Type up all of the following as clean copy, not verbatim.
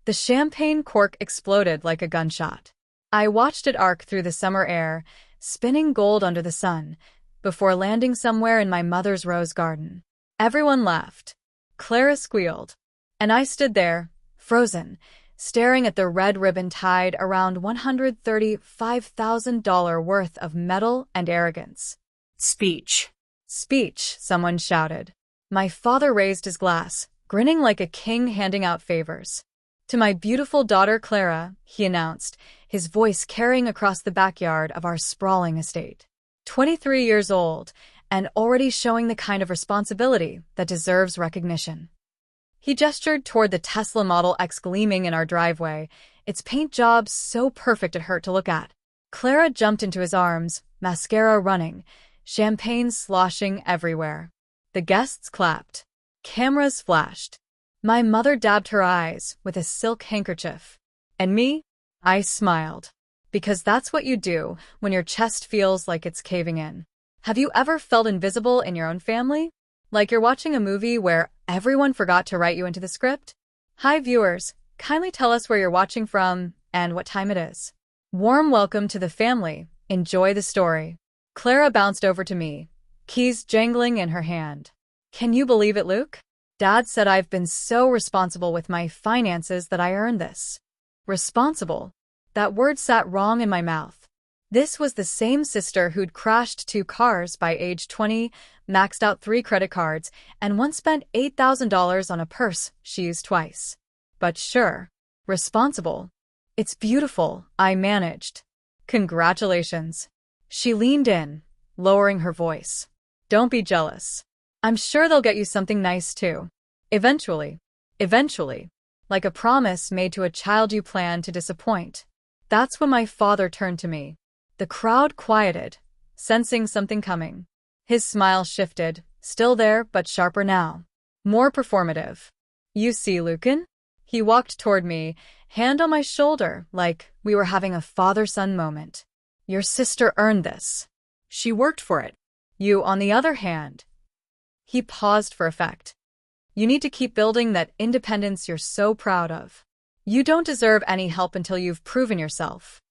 The champagne cork exploded like a gunshot. I watched it arc through the summer air, spinning gold under the sun, before landing somewhere in my mother's rose garden. Everyone laughed. Clara squealed. And I stood there, frozen, staring at the red ribbon tied around $135,000 worth of metal and arrogance. Speech. Speech, someone shouted. My father raised his glass, grinning like a king handing out favors. To my beautiful daughter Clara, he announced, his voice carrying across the backyard of our sprawling estate. 23 years old, and already showing the kind of responsibility that deserves recognition. He gestured toward the Tesla Model X gleaming in our driveway, its paint job so perfect it hurt to look at. Clara jumped into his arms, mascara running, champagne sloshing everywhere. The guests clapped. Cameras flashed. My mother dabbed her eyes with a silk handkerchief. And me? I smiled. Because that's what you do when your chest feels like it's caving in. Have you ever felt invisible in your own family? Like you're watching a movie where everyone forgot to write you into the script? Hi viewers, kindly tell us where you're watching from and what time it is. Warm welcome to the family. Enjoy the story. Clara bounced over to me, keys jangling in her hand. Can you believe it, Luke? Dad said I've been so responsible with my finances that I earned this. Responsible? That word sat wrong in my mouth. This was the same sister who'd crashed 2 cars by age 20, maxed out 3 credit cards, and once spent $8,000 on a purse she used twice. But sure, responsible. It's beautiful, I managed. Congratulations. She leaned in, lowering her voice. Don't be jealous. I'm sure they'll get you something nice too. Eventually. Eventually. Like a promise made to a child you plan to disappoint. That's when my father turned to me. The crowd quieted, sensing something coming. His smile shifted, still there but sharper now. More performative. You see, Lucan? He walked toward me, hand on my shoulder, like we were having a father-son moment. Your sister earned this. She worked for it. You, on the other hand. He paused for effect. You need to keep building that independence you're so proud of. You don't deserve any help until you've proven yourself.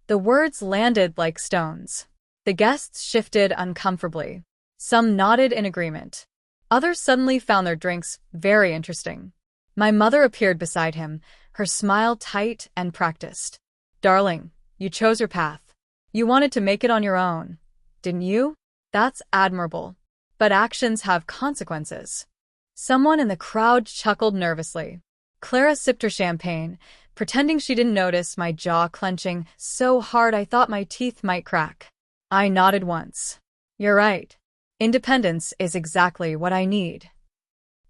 The words landed like stones. The guests shifted uncomfortably. Some nodded in agreement. Others suddenly found their drinks very interesting. My mother appeared beside him, her smile tight and practiced. Darling, you chose your path. You wanted to make it on your own, didn't you? That's admirable. But actions have consequences. Someone in the crowd chuckled nervously. Clara sipped her champagne, pretending she didn't notice my jaw clenching so hard I thought my teeth might crack. I nodded once. You're right. Independence is exactly what I need.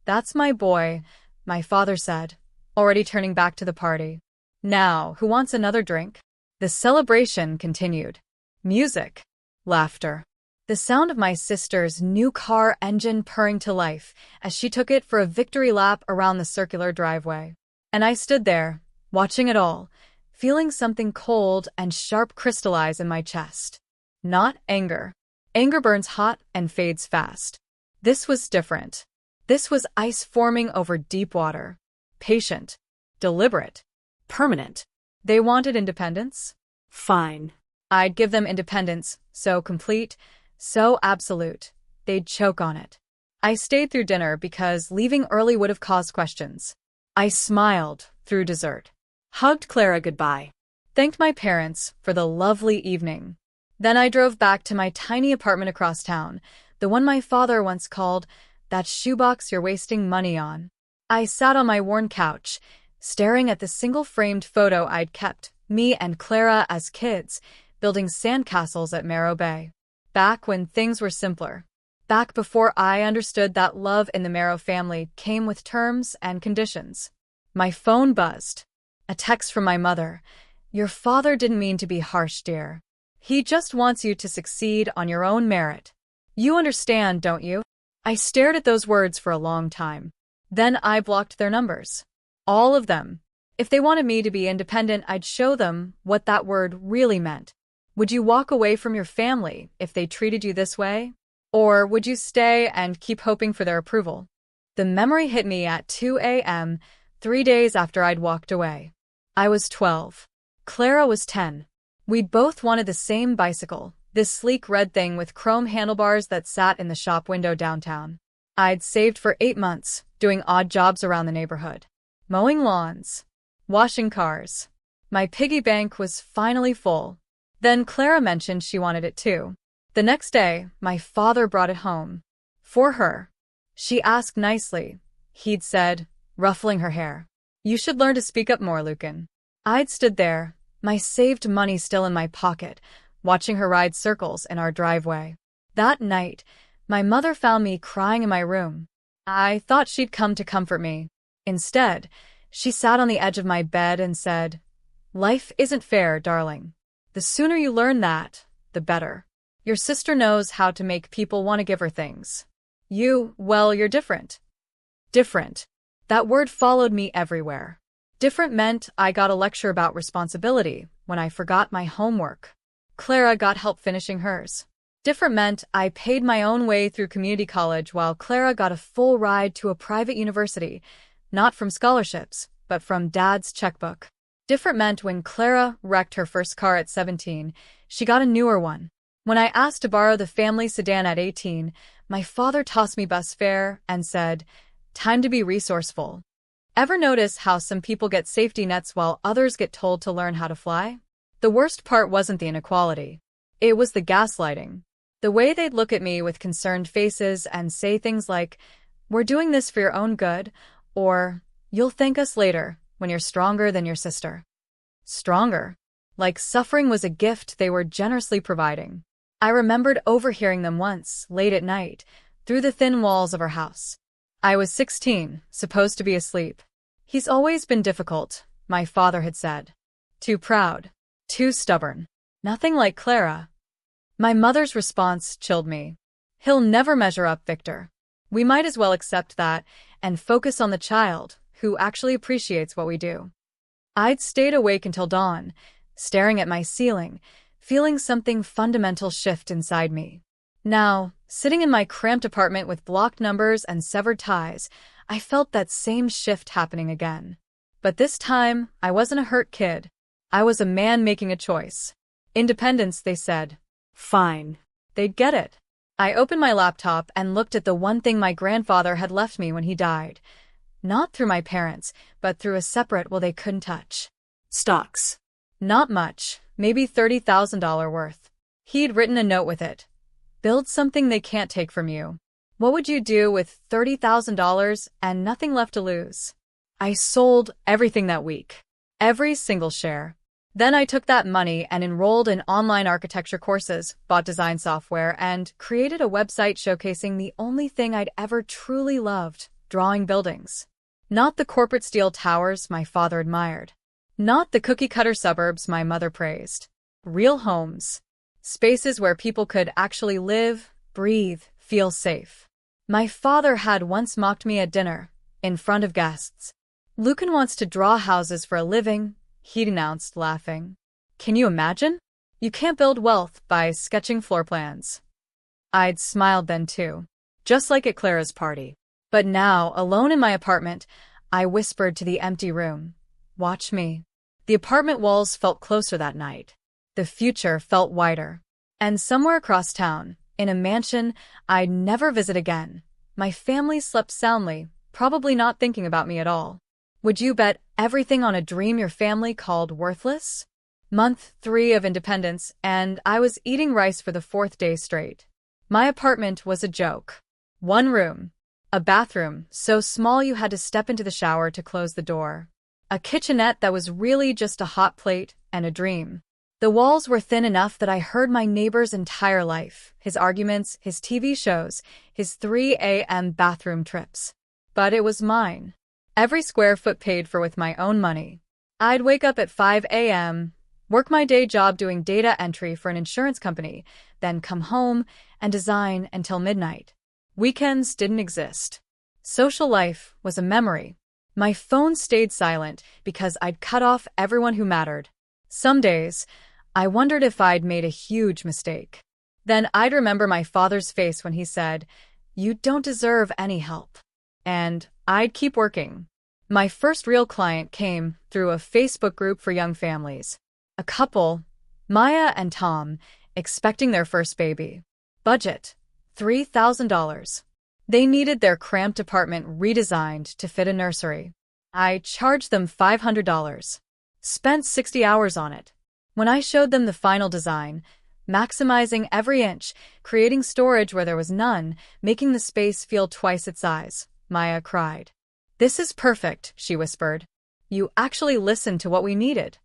That's my boy, my father said, already turning back to the party. Now, who wants another drink? The celebration continued. Music. Laughter. The sound of my sister's new car engine purring to life as she took it for a victory lap around the circular driveway. And I stood there, watching it all, feeling something cold and sharp crystallize in my chest. Not anger. Anger burns hot and fades fast. This was different. This was ice forming over deep water. Patient. Deliberate. Permanent. They wanted independence? Fine. I'd give them independence, so complete, so absolute, they'd choke on it. I stayed through dinner because leaving early would have caused questions. I smiled through dessert, hugged Clara goodbye, thanked my parents for the lovely evening. Then I drove back to my tiny apartment across town, the one my father once called, that shoebox you're wasting money on. I sat on my worn couch, staring at the single-framed photo I'd kept, me and Clara as kids, building sandcastles at Marrow Bay. Back when things were simpler. Back before I understood that love in the Marrow family came with terms and conditions. My phone buzzed. A text from my mother. Your father didn't mean to be harsh, dear. He just wants you to succeed on your own merit. You understand, don't you? I stared at those words for a long time. Then I blocked their numbers. All of them. If they wanted me to be independent, I'd show them what that word really meant. Would you walk away from your family if they treated you this way? Or would you stay and keep hoping for their approval? The memory hit me at 2 a.m., 3 days after I'd walked away. I was 12. Clara was 10. We'd both wanted the same bicycle, this sleek red thing with chrome handlebars that sat in the shop window downtown. I'd saved for 8 months, doing odd jobs around the neighborhood. Mowing lawns. Washing cars. My piggy bank was finally full. Then Clara mentioned she wanted it too. The next day, my father brought it home. For her. She asked nicely. He'd said, ruffling her hair, "You should learn to speak up more, Lucan." I'd stood there, my saved money still in my pocket, watching her ride circles in our driveway. That night, my mother found me crying in my room. I thought she'd come to comfort me. Instead, she sat on the edge of my bed and said, "Life isn't fair, darling. The sooner you learn that, the better. Your sister knows how to make people want to give her things. Well, you're different." Different. That word followed me everywhere. Different meant I got a lecture about responsibility when I forgot my homework. Clara got help finishing hers. Different meant I paid my own way through community college while Clara got a full ride to a private university, not from scholarships, but from Dad's checkbook. Different meant when Clara wrecked her first car at 17, she got a newer one. When I asked to borrow the family sedan at 18, my father tossed me bus fare and said, "Time to be resourceful." Ever notice how some people get safety nets while others get told to learn how to fly? The worst part wasn't the inequality. It was the gaslighting. The way they'd look at me with concerned faces and say things like, "We're doing this for your own good," or, "You'll thank us later when you're stronger than your sister." Stronger. Like suffering was a gift they were generously providing. I remembered overhearing them once, late at night, through the thin walls of our house. I was 16, supposed to be asleep. "He's always been difficult," my father had said. "Too proud. Too stubborn. Nothing like Clara." My mother's response chilled me. "He'll never measure up, Victor. We might as well accept that and focus on the child, who actually appreciates what we do." I'd stayed awake until dawn, staring at my ceiling, feeling something fundamental shift inside me. Now, sitting in my cramped apartment with blocked numbers and severed ties, I felt that same shift happening again. But this time, I wasn't a hurt kid. I was a man making a choice. Independence, they said. Fine. They'd get it. I opened my laptop and looked at the one thing my grandfather had left me when he died. Not through my parents, but through a separate will they couldn't touch. Stocks. Not much, maybe $30,000 worth. He'd written a note with it. "Build something they can't take from you." What would you do with $30,000 and nothing left to lose? I sold everything that week. Every single share. Then I took that money and enrolled in online architecture courses, bought design software, and created a website showcasing the only thing I'd ever truly loved, drawing buildings. Not the corporate steel towers my father admired. Not the cookie-cutter suburbs my mother praised. Real homes. Spaces where people could actually live, breathe, feel safe. My father had once mocked me at dinner, in front of guests. "Lucan wants to draw houses for a living," he'd announced, laughing. "Can you imagine? You can't build wealth by sketching floor plans." I'd smiled then too, just like at Clara's party. But now, alone in my apartment, I whispered to the empty room, "Watch me." The apartment walls felt closer that night. The future felt wider. And somewhere across town, in a mansion I'd never visit again, my family slept soundly, probably not thinking about me at all. Would you bet everything on a dream your family called worthless? Month 3 of independence, and I was eating rice for the 4th day straight. My apartment was a joke. One room. A bathroom so small you had to step into the shower to close the door. A kitchenette that was really just a hot plate and a dream. The walls were thin enough that I heard my neighbor's entire life, his arguments, his TV shows, his 3 a.m. bathroom trips. But it was mine. Every square foot paid for with my own money. I'd wake up at 5 a.m., work my day job doing data entry for an insurance company, then come home and design until midnight. Weekends didn't exist. Social life was a memory. My phone stayed silent because I'd cut off everyone who mattered. Some days, I wondered if I'd made a huge mistake. Then I'd remember my father's face when he said, "You don't deserve any help." And I'd keep working. My first real client came through a Facebook group for young families. A couple, Maya and Tom, expecting their first baby. Budget, $3,000. They needed their cramped apartment redesigned to fit a nursery. I charged them $500. Spent 60 hours on it. When I showed them the final design, maximizing every inch, creating storage where there was none, making the space feel twice its size, Maya cried. "This is perfect," she whispered. "You actually listened to what we needed."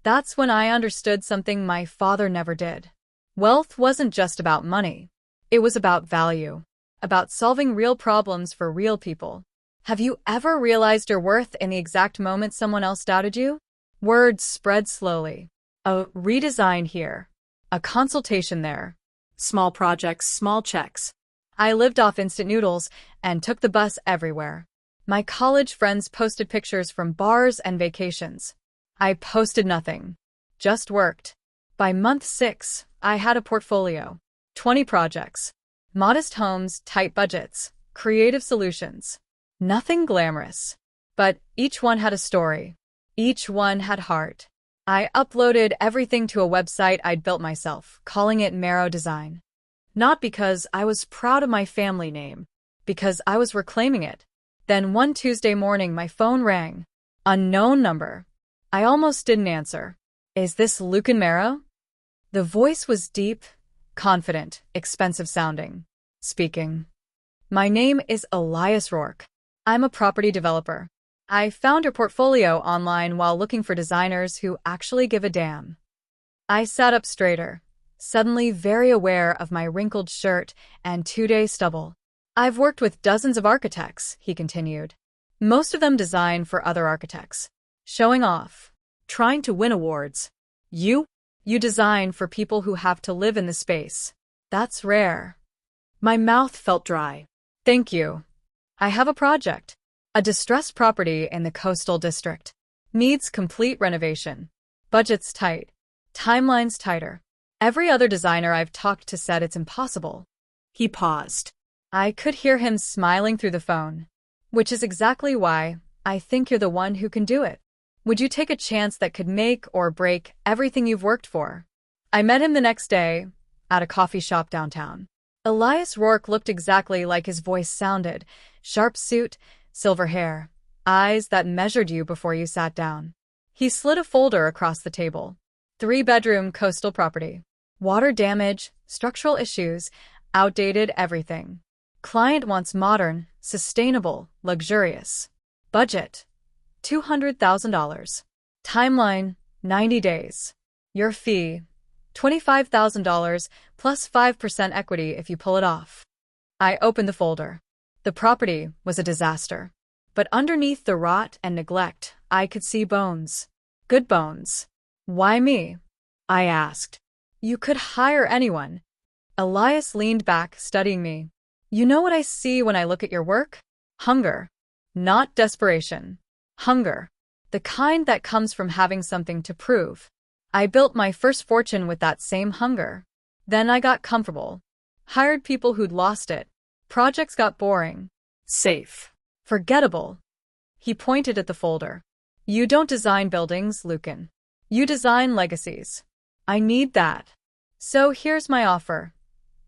That's when I understood something my father never did. Wealth wasn't just about money. It was about value, about solving real problems for real people. Have you ever realized your worth in the exact moment someone else doubted you? Words spread slowly. A redesign here. A consultation there. Small projects, small checks. I lived off instant noodles and took the bus everywhere. My college friends posted pictures from bars and vacations. I posted nothing. Just worked. By month 6, I had a portfolio. 20 projects. Modest homes, tight budgets, creative solutions. Nothing glamorous. But each one had a story. Each one had heart. I uploaded everything to a website I'd built myself, calling it Marrow Design. Not because I was proud of my family name, because I was reclaiming it. Then one Tuesday morning my phone rang. Unknown number. I almost didn't answer. "Is this Luke and Marrow?" The voice was deep, confident, expensive sounding. Speaking. "My name is Elias Rourke. I'm a property developer. I found your portfolio online while looking for designers who actually give a damn." I sat up straighter, suddenly very aware of my wrinkled shirt and 2-day stubble. "I've worked with dozens of architects," he continued. "Most of them design for other architects. Showing off. Trying to win awards. You design for people who have to live in the space. That's rare." My mouth felt dry. "Thank you. I have a project. A distressed property in the coastal district. Needs complete renovation. Budget's tight. Timeline's tighter. Every other designer I've talked to said it's impossible." He paused. I could hear him smiling through the phone. "Which is exactly why I think you're the one who can do it. Would you take a chance that could make or break everything you've worked for?" I met him the next day at a coffee shop downtown. Elias Rourke looked exactly like his voice sounded. Sharp suit, silver hair, eyes that measured you before you sat down. He slid a folder across the table. 3-bedroom coastal property. Water damage, structural issues, outdated everything. Client wants modern, sustainable, luxurious. Budget, $200,000. Timeline, 90 days. Your fee, $25,000 plus 5% equity if you pull it off. I opened the folder. The property was a disaster. But underneath the rot and neglect, I could see bones. Good bones. "Why me?" I asked. "You could hire anyone." Elias leaned back, studying me. "You know what I see when I look at your work? Hunger. Not desperation. Hunger. The kind that comes from having something to prove. I built my first fortune with that same hunger. Then I got comfortable. Hired people who'd lost it. Projects got boring. Safe. Forgettable." He pointed at the folder. "You don't design buildings, Lucan. You design legacies. I need that. So here's my offer.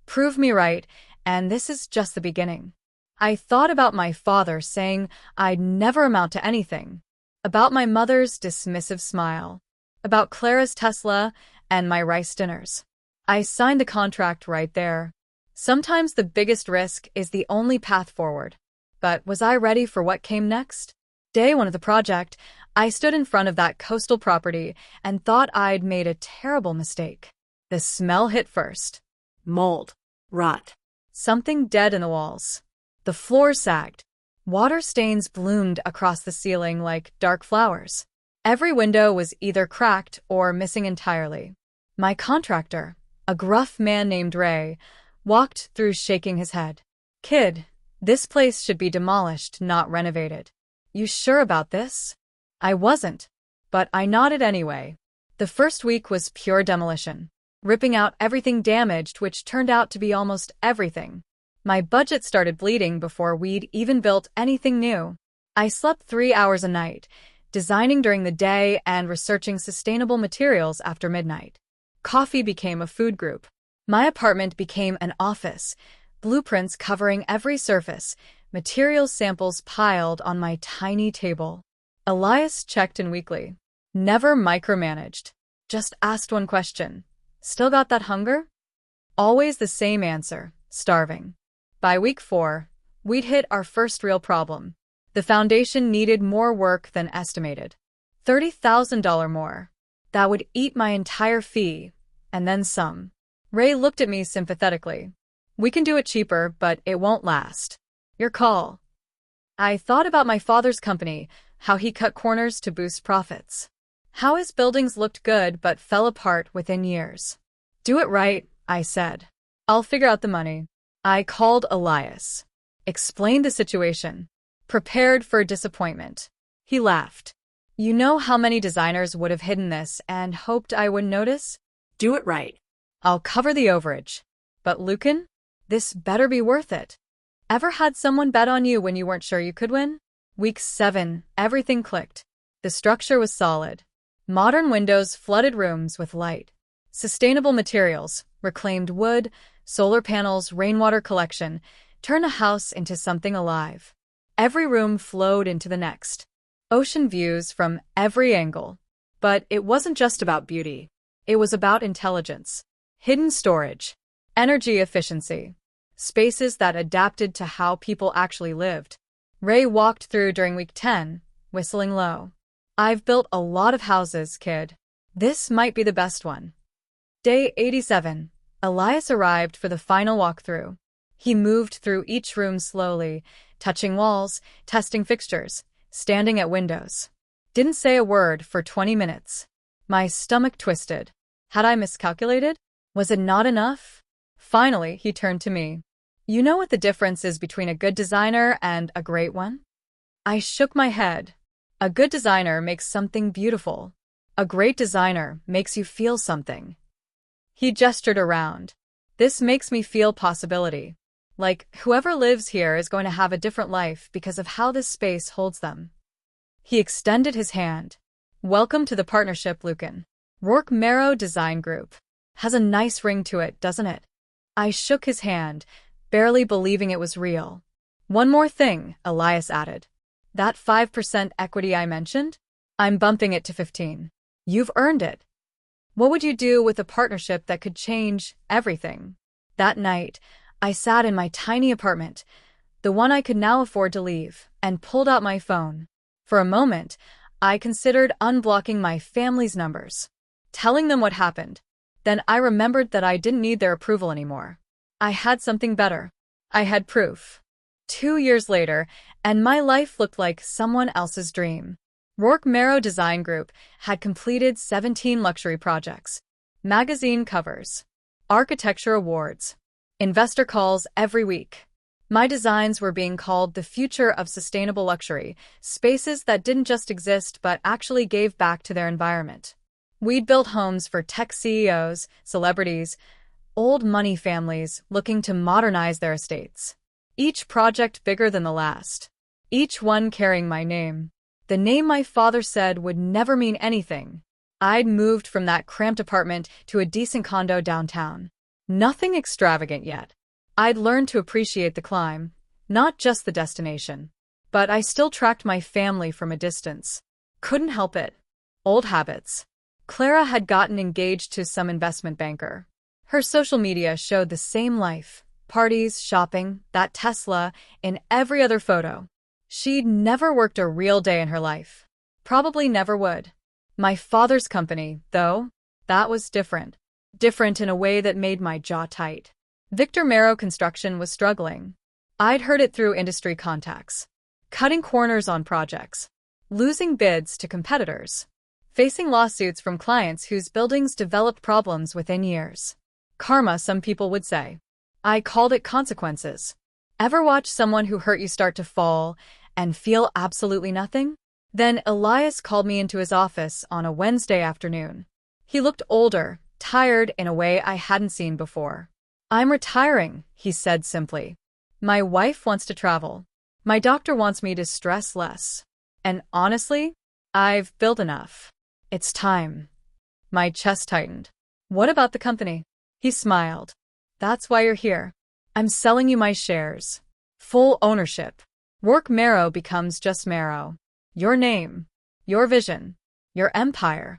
Prove me right, and this is just the beginning." I thought about my father saying I'd never amount to anything. About my mother's dismissive smile. About Clara's Tesla and my rice dinners. I signed the contract right there. Sometimes the biggest risk is the only path forward. But was I ready for what came next? Day 1 of the project, I stood in front of that coastal property and thought I'd made a terrible mistake. The smell hit first. Mold. Rot. Something dead in the walls. The floor sagged. Water stains bloomed across the ceiling like dark flowers. Every window was either cracked or missing entirely. My contractor, a gruff man named Ray, walked through shaking his head. "Kid, this place should be demolished, not renovated. You sure about this?" I wasn't, but I nodded anyway. The first week was pure demolition, ripping out everything damaged, which turned out to be almost everything. My budget started bleeding before we'd even built anything new. I slept 3 hours a night, designing during the day and researching sustainable materials after midnight. Coffee became a food group. My apartment became an office, blueprints covering every surface, materials samples piled on my tiny table. Elias checked in weekly. Never micromanaged. Just asked one question. Still got that hunger? Always the same answer. Starving. By week 4, we'd hit our first real problem. The foundation needed more work than estimated. $30,000 more. That would eat my entire fee, and then some. Ray looked at me sympathetically. We can do it cheaper, but it won't last. Your call. I thought about my father's company, how he cut corners to boost profits. How his buildings looked good but fell apart within years. Do it right, I said. I'll figure out the money. I called Elias. Explained the situation. Prepared for disappointment. He laughed. You know how many designers would have hidden this and hoped I wouldn't notice? Do it right. I'll cover the overage. But Lucan? This better be worth it. Ever had someone bet on you when you weren't sure you could win? Week 7, everything clicked. The structure was solid. Modern windows flooded rooms with light. Sustainable materials, reclaimed wood, solar panels, rainwater collection, turned a house into something alive. Every room flowed into the next. Ocean views from every angle. But it wasn't just about beauty. It was about intelligence. Hidden storage. Energy efficiency. Spaces that adapted to how people actually lived. Ray walked through during week 10, whistling low. I've built a lot of houses, kid. This might be the best one. Day 87. Elias arrived for the final walkthrough. He moved through each room slowly, touching walls, testing fixtures, standing at windows. Didn't say a word for 20 minutes. My stomach twisted. Had I miscalculated? Was it not enough? Finally, he turned to me. You know what the difference is between a good designer and a great one? I shook my head. A good designer makes something beautiful. A great designer makes you feel something. He gestured around. This makes me feel possibility. Like, whoever lives here is going to have a different life because of how this space holds them. He extended his hand. Welcome to the partnership, Lucan. Rourke Marrow Design Group. Has a nice ring to it, doesn't it? I shook his hand, barely believing it was real. One more thing, Elias added. That 5% equity I mentioned? I'm bumping it to 15. You've earned it. What would you do with a partnership that could change everything? That night, I sat in my tiny apartment, the one I could now afford to leave, and pulled out my phone. For a moment, I considered unblocking my family's numbers, telling them what happened. Then I remembered that I didn't need their approval anymore. I had something better. I had proof. 2 years later, and my life looked like someone else's dream. Rourke Marrow Design Group had completed 17 luxury projects, magazine covers, architecture awards, investor calls every week. My designs were being called the future of sustainable luxury, spaces that didn't just exist but actually gave back to their environment. We'd built homes for tech CEOs, celebrities, old money families looking to modernize their estates. Each project bigger than the last. Each one carrying my name. The name my father said would never mean anything. I'd moved from that cramped apartment to a decent condo downtown. Nothing extravagant yet. I'd learned to appreciate the climb, not just the destination. But I still tracked my family from a distance. Couldn't help it. Old habits. Clara had gotten engaged to some investment banker. Her social media showed the same life. Parties, shopping, that Tesla, in every other photo. She'd never worked a real day in her life. Probably never would. My father's company, though, that was different. Different in a way that made my jaw tight. Victor Marrow Construction was struggling. I'd heard it through industry contacts. Cutting corners on projects. Losing bids to competitors. Facing lawsuits from clients whose buildings developed problems within years. Karma, some people would say. I called it consequences. Ever watch someone who hurt you start to fall and feel absolutely nothing? Then Elias called me into his office on a Wednesday afternoon. He looked older, tired in a way I hadn't seen before. I'm retiring, he said simply. My wife wants to travel. My doctor wants me to stress less. And honestly, I've built enough. It's time. My chest tightened. What about the company? He smiled. That's why you're here. I'm selling you my shares. Full ownership. Work Marrow becomes just Marrow. Your name. Your vision. Your empire.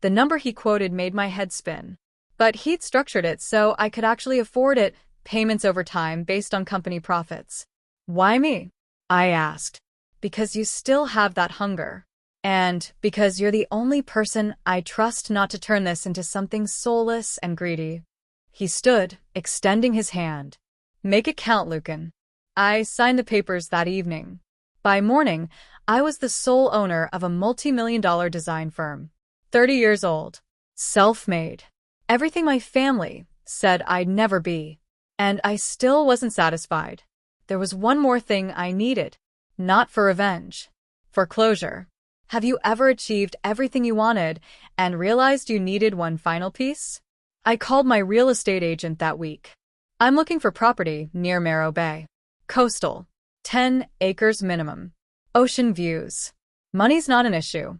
The number he quoted made my head spin. But he'd structured it so I could actually afford it, payments over time based on company profits. Why me? I asked. Because you still have that hunger. And because you're the only person I trust not to turn this into something soulless and greedy. He stood, extending his hand. Make it count, Lucan. I signed the papers that evening. By morning, I was the sole owner of a multi-million-dollar design firm. 30 years old. Self-made. Everything my family said I'd never be. And I still wasn't satisfied. There was one more thing I needed. Not for revenge. For closure. Have you ever achieved everything you wanted and realized you needed one final piece? I called my real estate agent that week. I'm looking for property near Marrow Bay. Coastal. 10 acres minimum. Ocean views. Money's not an issue.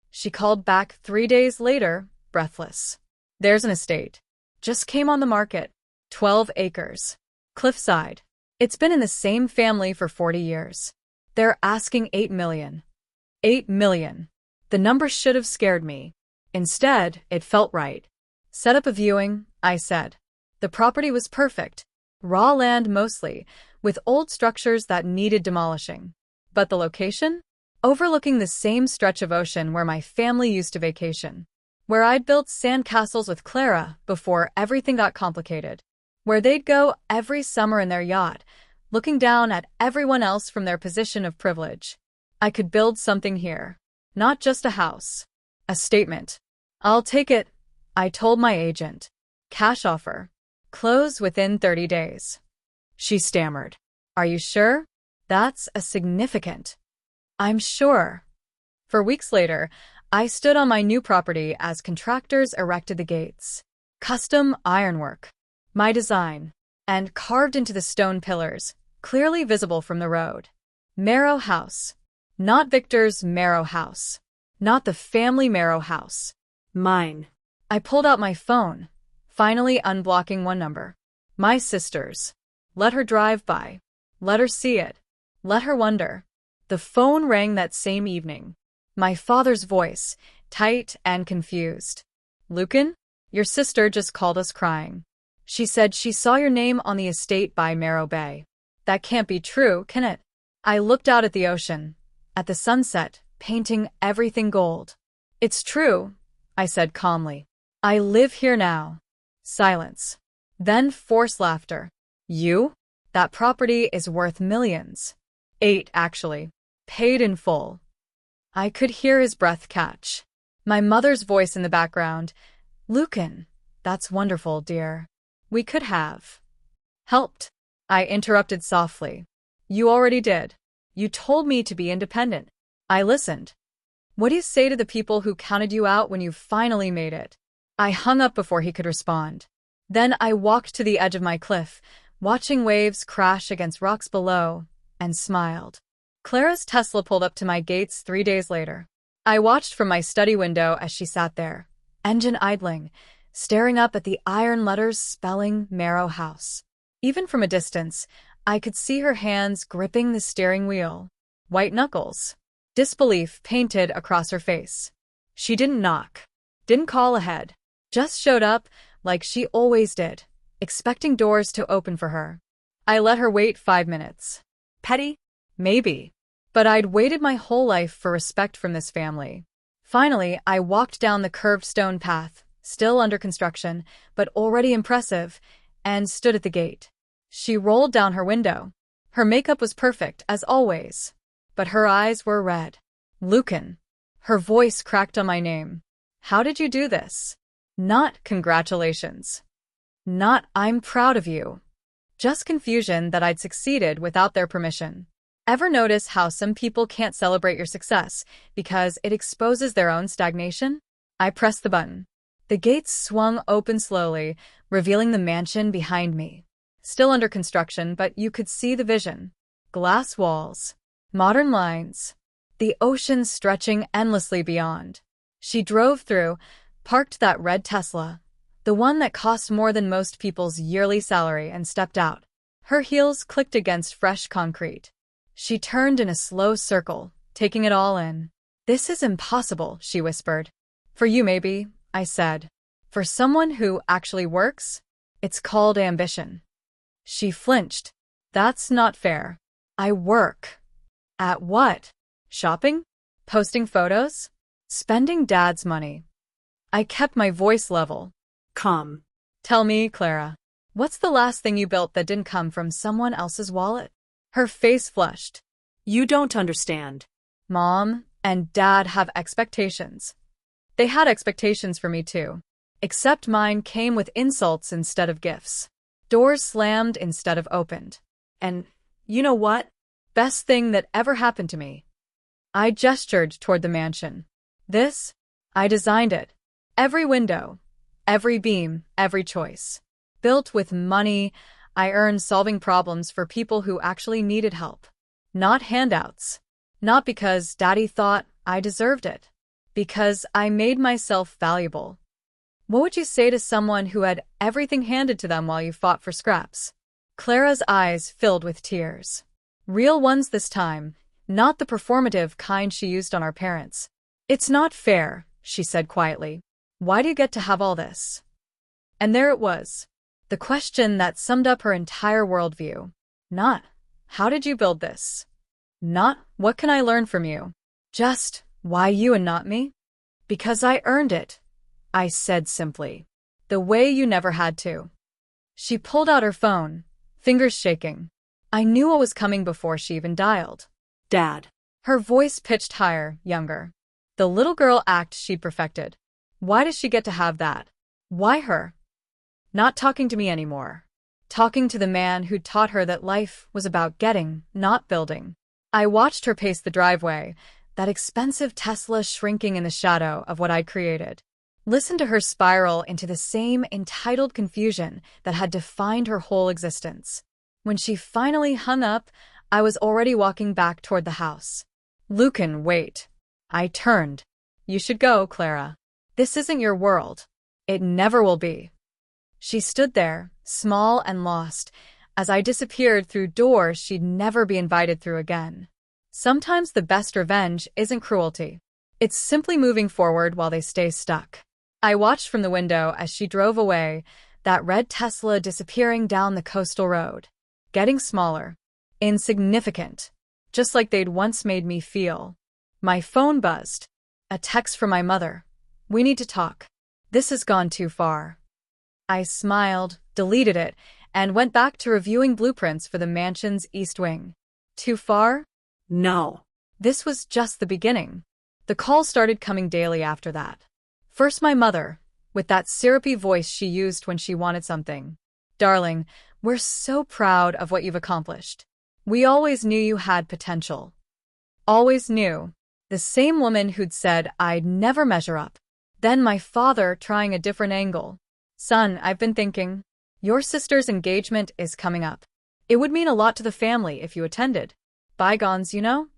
She called back 3 days later, breathless. There's an estate. Just came on the market. 12 acres. Cliffside. It's been in the same family for 40 years. They're asking $8 million. $8 million. The number should have scared me. Instead, it felt right. Set up a viewing, I said. The property was perfect. Raw land mostly, with old structures that needed demolishing. But the location? Overlooking the same stretch of ocean where my family used to vacation. Where I'd built sandcastles with Clara before everything got complicated. Where they'd go every summer in their yacht, looking down at everyone else from their position of privilege. I could build something here. Not just a house. A statement. I'll take it, I told my agent. Cash offer. Close within 30 days. She stammered. Are you sure? That's a significant. I'm sure. For weeks later, I stood on my new property as contractors erected the gates. Custom ironwork. My design. And carved into the stone pillars, clearly visible from the road. Marrow House. Not Victor's Marrow House. Not the family Marrow House. Mine. I pulled out my phone, finally unblocking one number. My sister's. Let her drive by. Let her see it. Let her wonder. The phone rang that same evening. My father's voice, tight and confused. Lucan, your sister just called us crying. She said she saw your name on the estate by Marrow Bay. That can't be true, can it? I looked out at the ocean, at the sunset, painting everything gold. It's true, I said calmly. I live here now. Silence. Then forced laughter. You? That property is worth millions. 8, actually. Paid in full. I could hear his breath catch. My mother's voice in the background. Lucan, that's wonderful, dear. We could have helped. I interrupted softly. You already did. You told me to be independent. I listened. What do you say to the people who counted you out when you finally made it? I hung up before he could respond. Then I walked to the edge of my cliff, watching waves crash against rocks below, and smiled. Clara's Tesla pulled up to my gates 3 days later. I watched from my study window as she sat there, engine idling, staring up at the iron letters spelling Marrow House. Even from a distance, I could see her hands gripping the steering wheel. White knuckles. Disbelief painted across her face. She didn't knock. Didn't call ahead. Just showed up, like she always did, expecting doors to open for her. I let her wait 5 minutes. Petty? Maybe. But I'd waited my whole life for respect from this family. Finally, I walked down the curved stone path, still under construction, but already impressive, and stood at the gate. She rolled down her window. Her makeup was perfect, as always. But her eyes were red. Lucan. Her voice cracked on my name. How did you do this? Not congratulations. Not I'm proud of you. Just confusion that I'd succeeded without their permission. Ever notice how some people can't celebrate your success because it exposes their own stagnation? I pressed the button. The gates swung open slowly, revealing the mansion behind me. Still under construction, but you could see the vision. glass walls, modern lines, the ocean stretching endlessly beyond. She drove through, parked that red Tesla, the one that cost more than most people's yearly salary, and stepped out. Her heels clicked against fresh concrete. She turned in a slow circle, taking it all in. "This is impossible," she whispered. "For you, maybe," I said. "For someone who actually works, it's called ambition." She flinched. "That's not fair." "I work." "At what? Shopping? Posting photos? Spending Dad's money?" I kept my voice level. Come. "Tell me, Clara, what's the last thing you built that didn't come from someone else's wallet?" Her face flushed. You don't understand. Mom and Dad have expectations. They had expectations for me too. Except mine came with insults instead of gifts. Doors slammed instead of opened. And you know what? Best thing that ever happened to me. I gestured toward the mansion. This? I designed it. Every window, every beam, every choice. Built with money I earned solving problems for people who actually needed help. Not handouts. Not because Daddy thought I deserved it. Because I made myself valuable. What would you say to someone who had everything handed to them while you fought for scraps? Clara's eyes filled with tears. Real ones this time, not the performative kind she used on our parents. "It's not fair," she said quietly. "Why do you get to have all this?" And there it was. The question that summed up her entire worldview. Not, "How did you build this?" Not, "What can I learn from you?" Just, "Why you and not me?" "Because I earned it," I said simply. "The way you never had to." She pulled out her phone, fingers shaking. I knew what was coming before she even dialed. Dad. Her voice pitched higher, younger. The little girl act she'd perfected. Why does she get to have that? Why her? Not talking to me anymore. Talking to the man who'd taught her that life was about getting, not building. I watched her pace the driveway, that expensive Tesla shrinking in the shadow of what I'd created. Listen to her spiral into the same entitled confusion that had defined her whole existence. When she finally hung up, I was already walking back toward the house. "Lucan, wait." I turned. "You should go, Clara. This isn't your world. It never will be." She stood there, small and lost, as I disappeared through doors she'd never be invited through again. Sometimes the best revenge isn't cruelty. It's simply moving forward while they stay stuck. I watched from the window as she drove away, that red Tesla disappearing down the coastal road. Getting smaller. Insignificant. Just like they'd once made me feel. My phone buzzed. A text from my mother. "We need to talk. This has gone too far." I smiled, deleted it, and went back to reviewing blueprints for the mansion's east wing. Too far? No. This was just the beginning. The calls started coming daily after that. First my mother, with that syrupy voice she used when she wanted something. "Darling, we're so proud of what you've accomplished. We always knew you had potential." Always knew. The same woman who'd said I'd never measure up. Then my father trying a different angle. "Son, I've been thinking. Your sister's engagement is coming up. It would mean a lot to the family if you attended. Bygones, you know?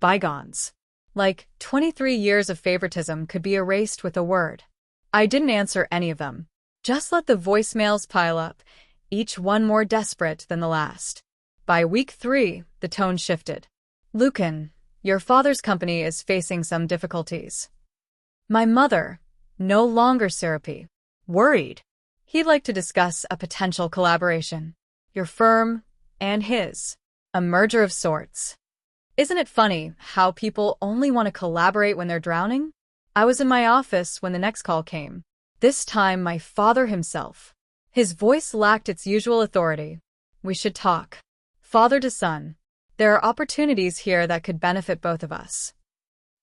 Bygones. Like 23 years of favoritism could be erased with a word." I didn't answer any of them. Just let the voicemails pile up, each one more desperate than the last. By week 3, the tone shifted. "Lucan, your father's company is facing some difficulties." My mother, no longer syrupy, worried. "He'd like to discuss a potential collaboration. Your firm and his. A merger of sorts." Isn't it funny how people only want to collaborate when they're drowning? I was in my office when the next call came. This time my father himself. His voice lacked its usual authority. "We should talk. Father to son. There are opportunities here that could benefit both of us."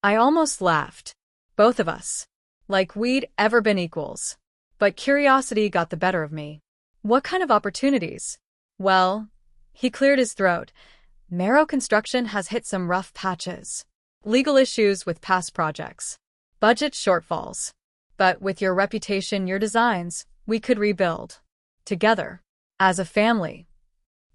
I almost laughed. Both of us. Like we'd ever been equals. But curiosity got the better of me. "What kind of opportunities?" "Well," he cleared his throat, "Marrow Construction has hit some rough patches. Legal issues with past projects. Budget shortfalls. But with your reputation, your designs, we could rebuild. Together. As a family."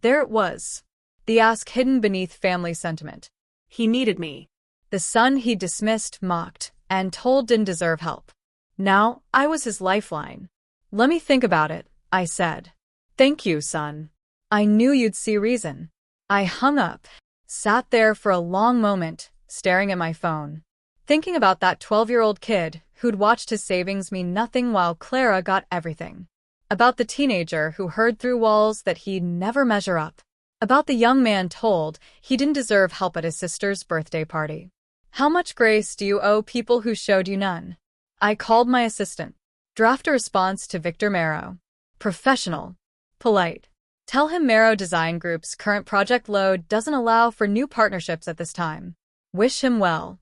There it was. The ask hidden beneath family sentiment. He needed me. The son he dismissed, mocked, and told didn't deserve help. Now, I was his lifeline. Let me think about it, I said. Thank you, son. I knew you'd see reason. I hung up, sat there for a long moment, staring at my phone, thinking about that 12-year-old kid who'd watched his savings mean nothing while Clara got everything. About the teenager who heard through walls that he'd never measure up. About the young man told he didn't deserve help at his sister's birthday party. How much grace do you owe people who showed you none? I called my assistant. Draft a response to Victor Marrow. Professional. Polite. Tell him Marrow Design Group's current project load doesn't allow for new partnerships at this time. Wish him well.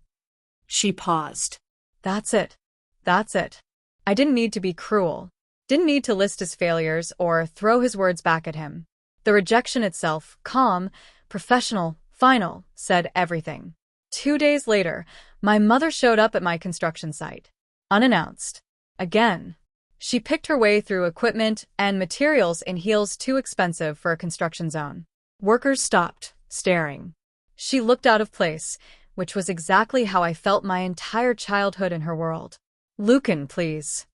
She paused. That's it. That's it. I didn't need to be cruel. Didn't need to list his failures or throw his words back at him. The rejection itself, calm, professional, final, said everything. 2 days later, my mother showed up at my construction site. Unannounced. Again. She picked her way through equipment and materials in heels too expensive for a construction zone. Workers stopped, staring. She looked out of place, which was exactly how I felt my entire childhood in her world. Lucan, please.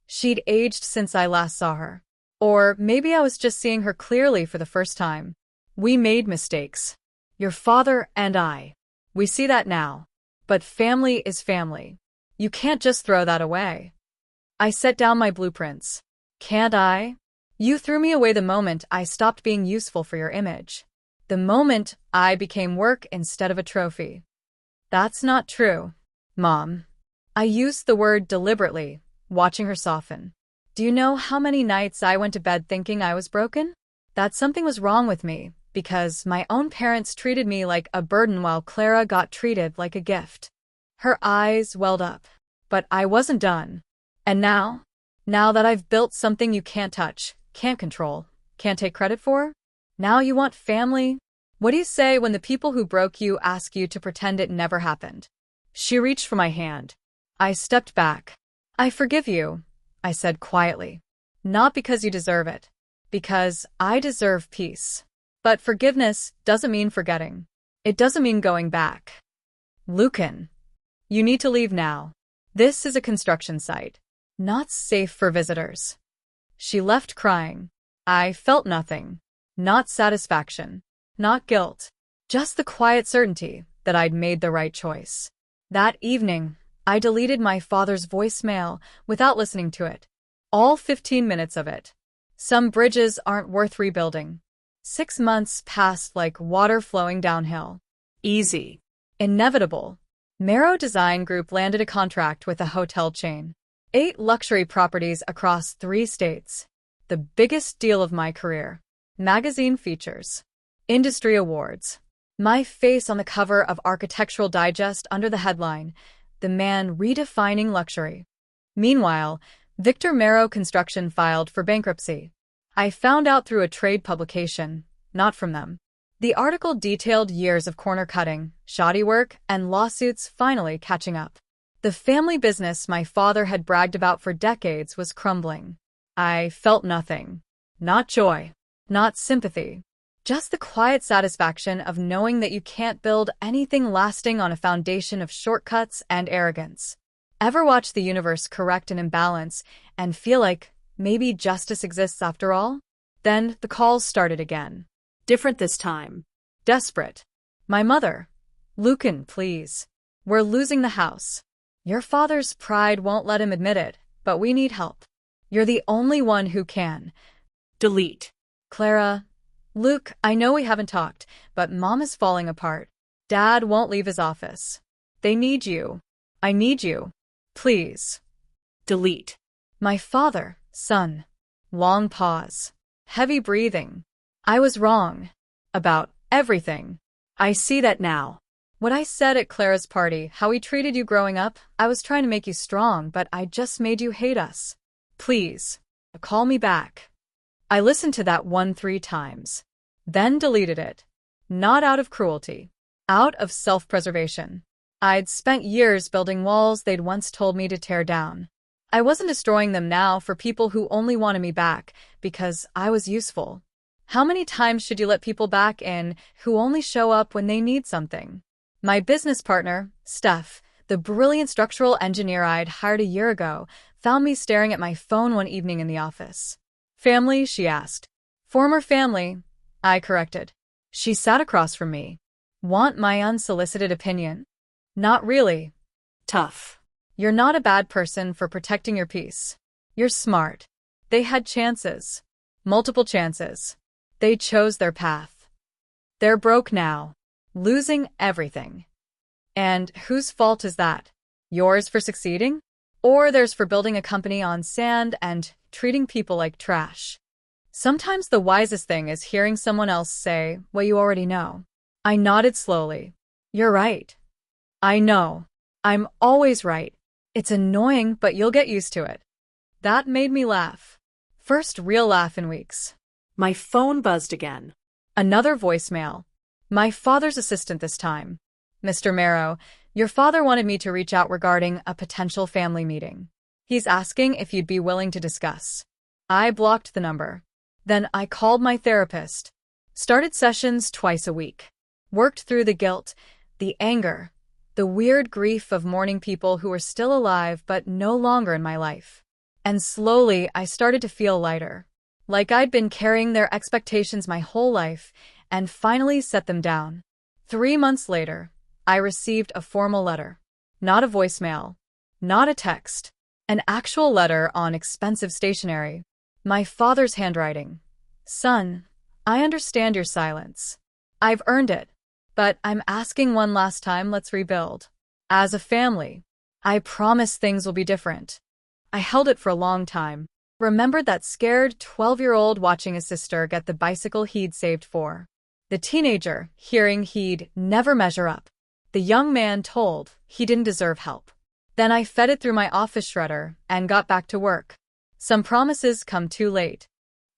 She'd aged since I last saw her. Or maybe I was just seeing her clearly for the first time. We made mistakes. Your father and I. We see that now. But family is family. You can't just throw that away. I set down my blueprints. Can't I? You threw me away the moment I stopped being useful for your image. The moment I became work instead of a trophy. That's not true, Mom. I used the word deliberately, watching her soften. Do you know how many nights I went to bed thinking I was broken? That something was wrong with me, because my own parents treated me like a burden while Clara got treated like a gift. Her eyes welled up. But I wasn't done. And now that I've built something you can't touch, can't control, can't take credit for, now you want family? What do you say when the people who broke you ask you to pretend it never happened? She reached for my hand. I stepped back. I forgive you, I said quietly. Not because you deserve it. Because I deserve peace. But forgiveness doesn't mean forgetting. It doesn't mean going back. Lucan, you need to leave now. This is a construction site. Not safe for visitors. She left crying. I felt nothing. Not satisfaction. Not guilt. Just the quiet certainty that I'd made the right choice. That evening, I deleted my father's voicemail without listening to it. All 15 minutes of it. Some bridges aren't worth rebuilding. 6 months passed like water flowing downhill. Easy. Inevitable. Marrow Design Group landed a contract with a hotel chain. 8 luxury properties across 3 states. The biggest deal of my career. Magazine features. Industry awards. My face on the cover of Architectural Digest under the headline, "The Man Redefining Luxury." Meanwhile, Victor Marrow Construction filed for bankruptcy. I found out through a trade publication, not from them. The article detailed years of corner cutting, shoddy work, and lawsuits finally catching up. The family business my father had bragged about for decades was crumbling. I felt nothing. Not joy. Not sympathy. Just the quiet satisfaction of knowing that you can't build anything lasting on a foundation of shortcuts and arrogance. Ever watch the universe correct an imbalance and feel like maybe justice exists after all? Then the calls started again. Different this time. Desperate. My mother. Lucan, please. We're losing the house. Your father's pride won't let him admit it, but we need help. You're the only one who can. Delete. Clara. Luke, I know we haven't talked, but Mom is falling apart. Dad won't leave his office. They need you. I need you. Please. Delete. My father, son. Long pause. Heavy breathing. I was wrong. About everything. I see that now. What I said at Clara's party, how we treated you growing up, I was trying to make you strong, but I just made you hate us. Please. Call me back. I listened to that 3 times. Then deleted it. Not out of cruelty. Out of self-preservation. I'd spent years building walls they'd once told me to tear down. I wasn't destroying them now for people who only wanted me back because I was useful. How many times should you let people back in who only show up when they need something? My business partner, Steph, the brilliant structural engineer I'd hired a year ago, found me staring at my phone one evening in the office. Family, she asked. Former family, I corrected. She sat across from me. Want my unsolicited opinion? Not really. Tough. You're not a bad person for protecting your peace. You're smart. They had chances. Multiple chances. They chose their path. They're broke now. Losing everything. And whose fault is that? Yours for succeeding? Or theirs for building a company on sand and treating people like trash? Sometimes the wisest thing is hearing someone else say what you already know. I nodded slowly. You're right. I know. I'm always right. It's annoying, but you'll get used to it. That made me laugh. First real laugh in weeks. My phone buzzed again. Another voicemail. My father's assistant this time. Mr. Marrow, your father wanted me to reach out regarding a potential family meeting. He's asking if you'd be willing to discuss. I blocked the number. Then I called my therapist. Started sessions twice a week. Worked through the guilt, the anger, the weird grief of mourning people who were still alive but no longer in my life. And slowly I started to feel lighter. Like I'd been carrying their expectations my whole life and finally set them down. 3 months later, I received a formal letter. Not a voicemail. Not a text. An actual letter on expensive stationery. My father's handwriting. Son, I understand your silence. I've earned it. But I'm asking one last time, let's rebuild. As a family, I promise things will be different. I held it for a long time. Remembered that scared 12-year-old watching his sister get the bicycle he'd saved for. The teenager hearing he'd never measure up. The young man told he didn't deserve help. Then I fed it through my office shredder and got back to work. Some promises come too late.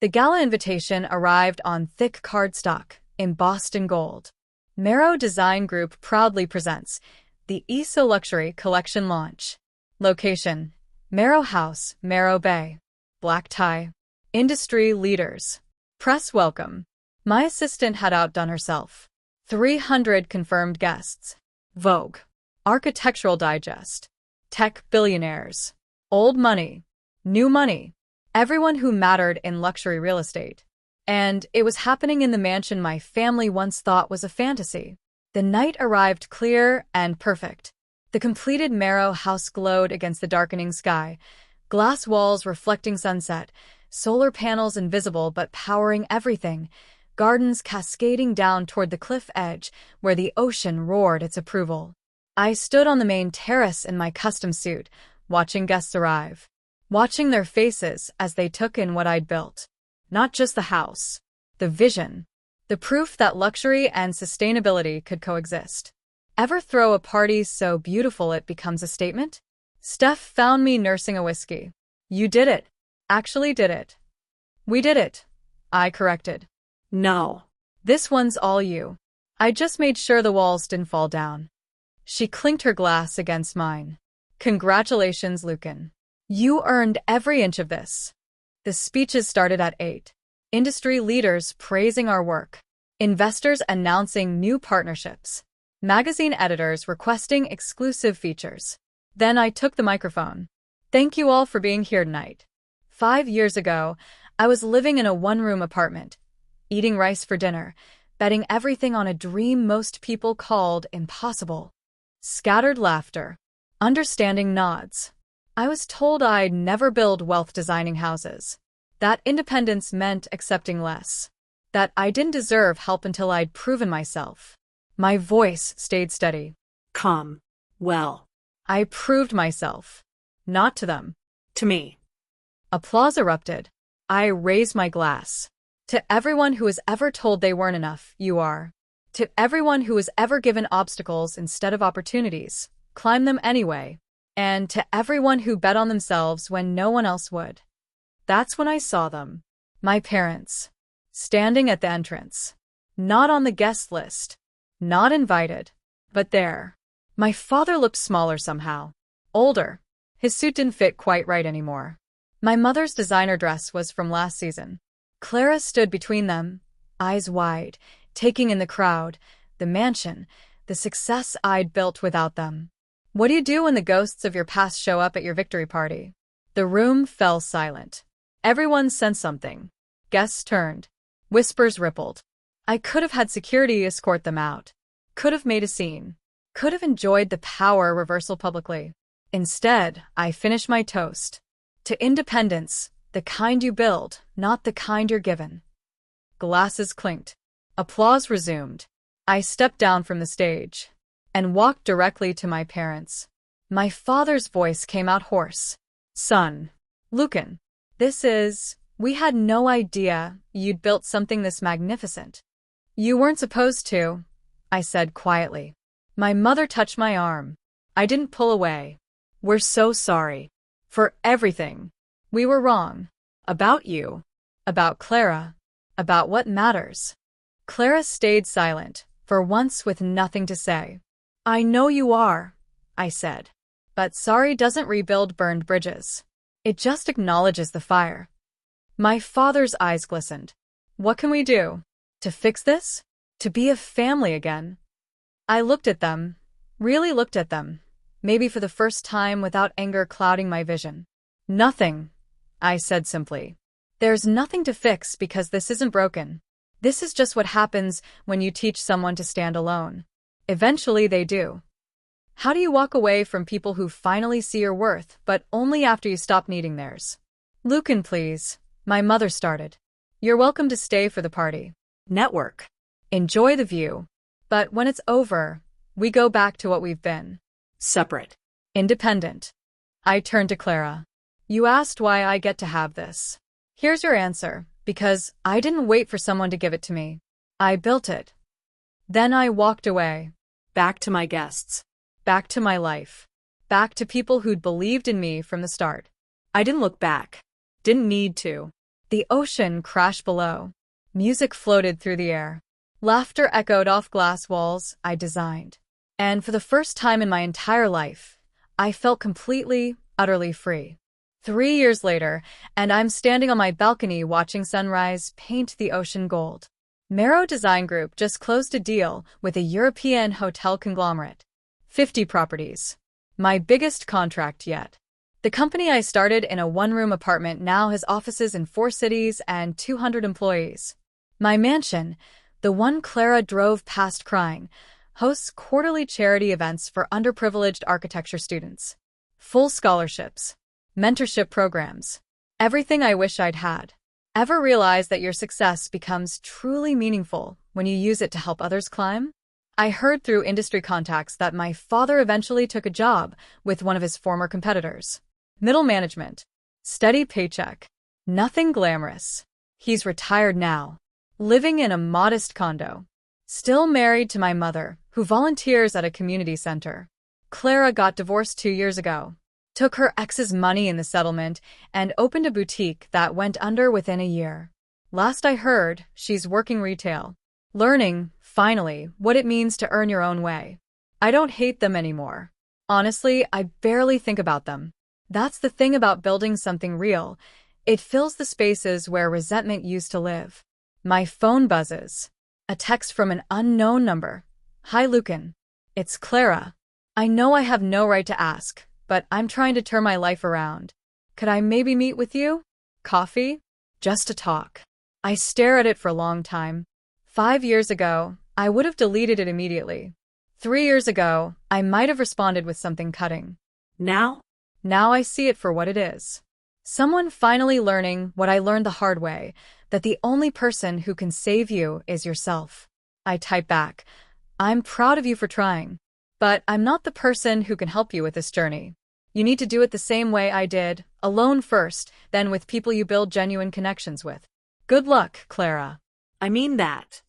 The gala invitation arrived on thick cardstock, embossed in gold. Marrow Design Group proudly presents the ESO Luxury Collection launch. Location: Marrow House, Marrow Bay. Black tie. Industry leaders. Press welcome. My assistant had outdone herself. 300 confirmed guests. Vogue. Architectural Digest. Tech billionaires. Old money. New money. Everyone who mattered in luxury real estate. And it was happening in the mansion my family once thought was a fantasy. The night arrived clear and perfect. The completed Marrow house glowed against the darkening sky. Glass walls reflecting sunset, solar panels invisible but powering everything, gardens cascading down toward the cliff edge where the ocean roared its approval. I stood on the main terrace in my custom suit, watching guests arrive, watching their faces as they took in what I'd built. Not just the house, the vision, the proof that luxury and sustainability could coexist. Ever throw a party so beautiful it becomes a statement? Steph found me nursing a whiskey. You did it. Actually did it. We did it. I corrected. No. This one's all you. I just made sure the walls didn't fall down. She clinked her glass against mine. Congratulations, Lucan. You earned every inch of this. The speeches started at 8. Industry leaders praising our work. Investors announcing new partnerships. Magazine editors requesting exclusive features. Then I took the microphone. Thank you all for being here tonight. 5 years ago, I was living in a one-room apartment, eating rice for dinner, betting everything on a dream most people called impossible. Scattered laughter. Understanding nods. I was told I'd never build wealth designing houses. That independence meant accepting less. That I didn't deserve help until I'd proven myself. My voice stayed steady. Calm. Well. I proved myself. Not to them. To me. Applause erupted. I raised my glass. To everyone who has ever told they weren't enough, you are. To everyone who has ever given obstacles instead of opportunities, climb them anyway. And to everyone who bet on themselves when no one else would. That's when I saw them. My parents. Standing at the entrance. Not on the guest list. Not invited. But there. My father looked smaller somehow. Older. His suit didn't fit quite right anymore. My mother's designer dress was from last season. Clara stood between them, eyes wide, taking in the crowd, the mansion, the success I'd built without them. What do you do when the ghosts of your past show up at your victory party? The room fell silent. Everyone sensed something. Guests turned. Whispers rippled. I could have had security escort them out. Could have made a scene. Could have enjoyed the power reversal publicly. Instead, I finished my toast. To independence, the kind you build, not the kind you're given. Glasses clinked. Applause resumed. I stepped down from the stage and walked directly to my parents. My father's voice came out hoarse. Son, Lucan, we had no idea you'd built something this magnificent. You weren't supposed to, I said quietly. My mother touched my arm. I didn't pull away. We're so sorry. For everything. We were wrong. About you. About Clara. About what matters. Clara stayed silent, for once with nothing to say. I know you are, I said. But sorry doesn't rebuild burned bridges. It just acknowledges the fire. My father's eyes glistened. What can we do? To fix this? To be a family again? I looked at them, really looked at them, maybe for the first time without anger clouding my vision. Nothing, I said simply. There's nothing to fix because this isn't broken. This is just what happens when you teach someone to stand alone. Eventually they do. How do you walk away from people who finally see your worth, but only after you stop needing theirs? Lucan, please, my mother started. You're welcome to stay for the party. Network. Enjoy the view. But when it's over, we go back to what we've been. Separate. Independent. I turned to Clara. You asked why I get to have this. Here's your answer, because I didn't wait for someone to give it to me. I built it. Then I walked away. Back to my guests. Back to my life. Back to people who'd believed in me from the start. I didn't look back. Didn't need to. The ocean crashed below. Music floated through the air. Laughter echoed off glass walls I designed. And for the first time in my entire life, I felt completely, utterly free. 3 years later, and I'm standing on my balcony watching sunrise paint the ocean gold. Marrow Design Group just closed a deal with a European hotel conglomerate. 50 properties. My biggest contract yet. The company I started in a one-room apartment now has offices in 4 cities and 200 employees. My mansion, the one Clara drove past crying, hosts quarterly charity events for underprivileged architecture students. Full scholarships. Mentorship programs. Everything I wish I'd had. Ever realize that your success becomes truly meaningful when you use it to help others climb? I heard through industry contacts that my father eventually took a job with one of his former competitors. Middle management. Steady paycheck. Nothing glamorous. He's retired now. Living in a modest condo. Still married to my mother, who volunteers at a community center. Clara got divorced 2 years ago. Took her ex's money in the settlement and opened a boutique that went under within a year. Last I heard, she's working retail. Learning, finally, what it means to earn your own way. I don't hate them anymore. Honestly, I barely think about them. That's the thing about building something real. It fills the spaces where resentment used to live. My phone buzzes. A text from an unknown number. Hi, Lucan. It's Clara. I know I have no right to ask, but I'm trying to turn my life around. Could I maybe meet with you? Coffee? Just to talk. I stare at it for a long time. 5 years ago, I would have deleted it immediately. 3 years ago, I might have responded with something cutting. Now? Now I see it for what it is. Someone finally learning what I learned the hard way, that the only person who can save you is yourself. I type back, I'm proud of you for trying. But I'm not the person who can help you with this journey. You need to do it the same way I did, alone first, then with people you build genuine connections with. Good luck, Clara. I mean that.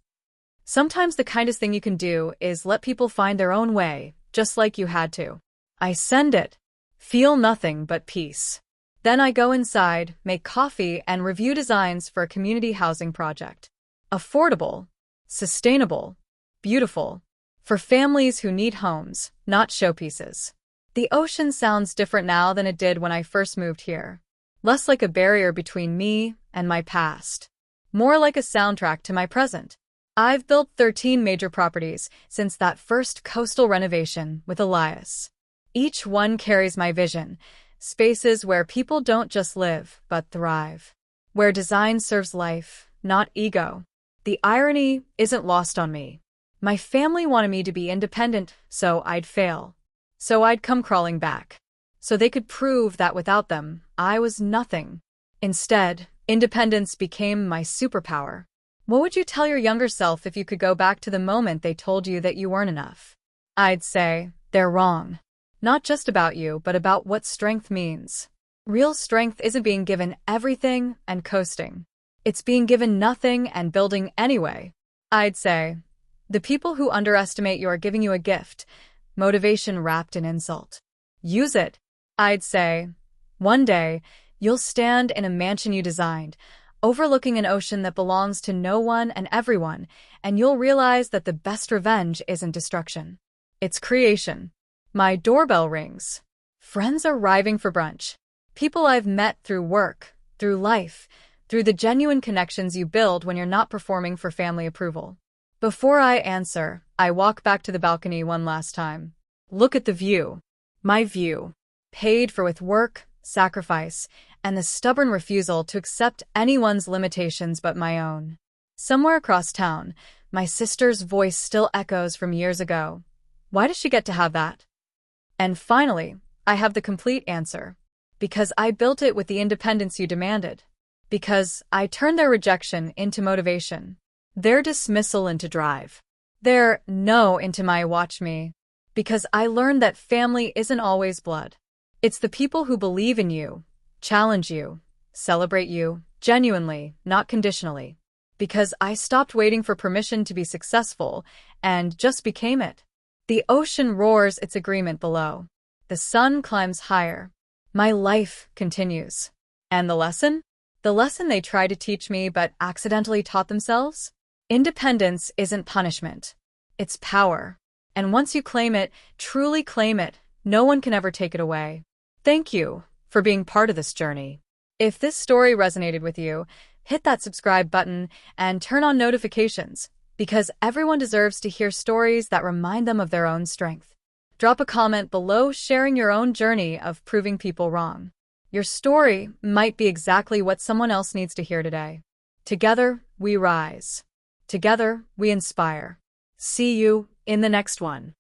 Sometimes the kindest thing you can do is let people find their own way, just like you had to. I send it. Feel nothing but peace. Then I go inside, make coffee, and review designs for a community housing project. Affordable, sustainable, beautiful. For families who need homes, not showpieces. The ocean sounds different now than it did when I first moved here. Less like a barrier between me and my past. more like a soundtrack to my present. I've built 13 major properties since that first coastal renovation with Elias. Each one carries my vision, spaces where people don't just live, but thrive. Where design serves life, not ego. The irony isn't lost on me. My family wanted me to be independent, so I'd fail. So I'd come crawling back. So they could prove that without them, I was nothing. Instead, independence became my superpower. What would you tell your younger self if you could go back to the moment they told you that you weren't enough? I'd say, they're wrong. Not just about you, but about what strength means. Real strength isn't being given everything and coasting. It's being given nothing and building anyway. I'd say, the people who underestimate you are giving you a gift, motivation wrapped in insult. Use it. I'd say, one day, you'll stand in a mansion you designed, overlooking an ocean that belongs to no one and everyone, and you'll realize that the best revenge isn't destruction. It's creation. My doorbell rings. Friends arriving for brunch. People I've met through work, through life, through the genuine connections you build when you're not performing for family approval. Before I answer, I walk back to the balcony one last time. Look at the view. My view. Paid for with work, sacrifice, and the stubborn refusal to accept anyone's limitations but my own. Somewhere across town, my sister's voice still echoes from years ago. Why does she get to have that? And finally, I have the complete answer. Because I built it with the independence you demanded. Because I turned their rejection into motivation. Their dismissal into drive. Their no into my watch me. Because I learned that family isn't always blood. It's the people who believe in you, challenge you, celebrate you, genuinely, not conditionally. Because I stopped waiting for permission to be successful and just became it. The ocean roars its agreement below. The sun climbs higher. My life continues. And the lesson? The lesson they tried to teach me but accidentally taught themselves? Independence isn't punishment. It's power. And once you claim it, truly claim it, no one can ever take it away. Thank you for being part of this journey. If this story resonated with you, hit that subscribe button and turn on notifications, because everyone deserves to hear stories that remind them of their own strength. Drop a comment below sharing your own journey of proving people wrong. Your story might be exactly what someone else needs to hear today. Together, we rise. Together, we inspire. See you in the next one.